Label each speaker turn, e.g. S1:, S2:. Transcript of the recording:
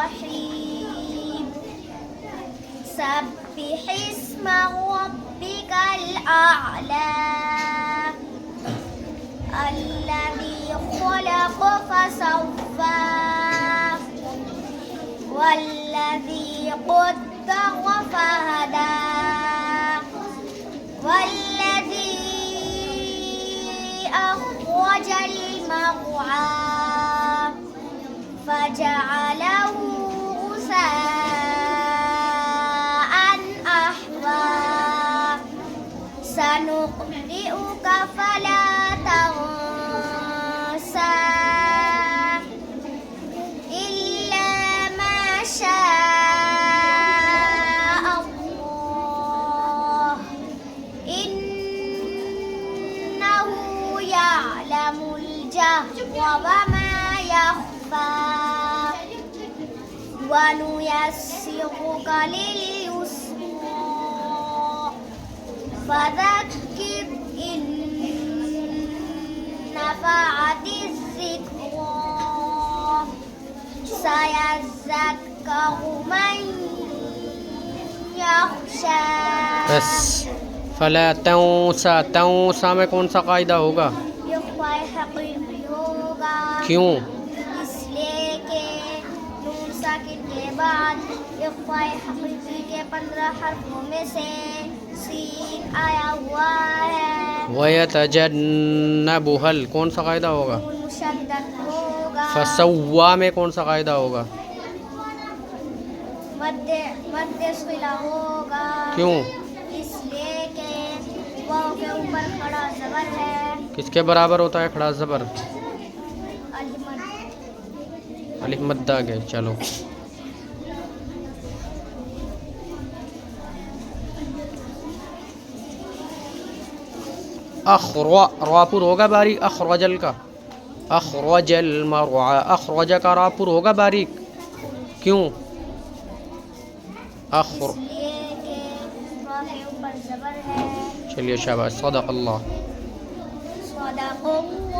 S1: الرحيم سبح اسم ربك الأعلى الذي خلق فسوى والذي قدر فهدى والذي أخرج المرعى فجعله غثاء أحوى سنقرئك فلا تنسى إلا ما شاء الله إنه يعلم الجهر وما يخفى ونيسرك لليسرى فذكر إن نفعت الذكرى سيذكر من يخشى
S2: बस फला तंसा में कौन सा कायदा होगा?
S1: इख्फा हकीकी होगा
S2: क्यों?
S1: इसलिए कि नून साकिन के बाद इख्फा हकीकी के 15 हर्फों में से सीन आया हुआ है।
S2: वयतजन्नबुहल कौन सा कायदा होगा?
S1: नून मुशद्दद होगा।
S2: फसव्वा में कौन सा कायदा होगा?
S1: मध्य सिला होगा।
S2: क्यों?
S1: इसलिए कि वाव के ऊपर खड़ा ज़बर है।
S2: किसके बराबर होता है खड़ा ज़बर? अलिफ मद्द आ गए। चलो रापुर होगा बारीक अखरजल का अखरजल मरआ अखरज का रापुर होगा बारीक क्यों? अखर
S1: इसलिए कि वाव के ऊपर ज़बर है।
S2: चलिए शाबाश सदक़ अल्लाह।
S1: सदक़ल्लाह।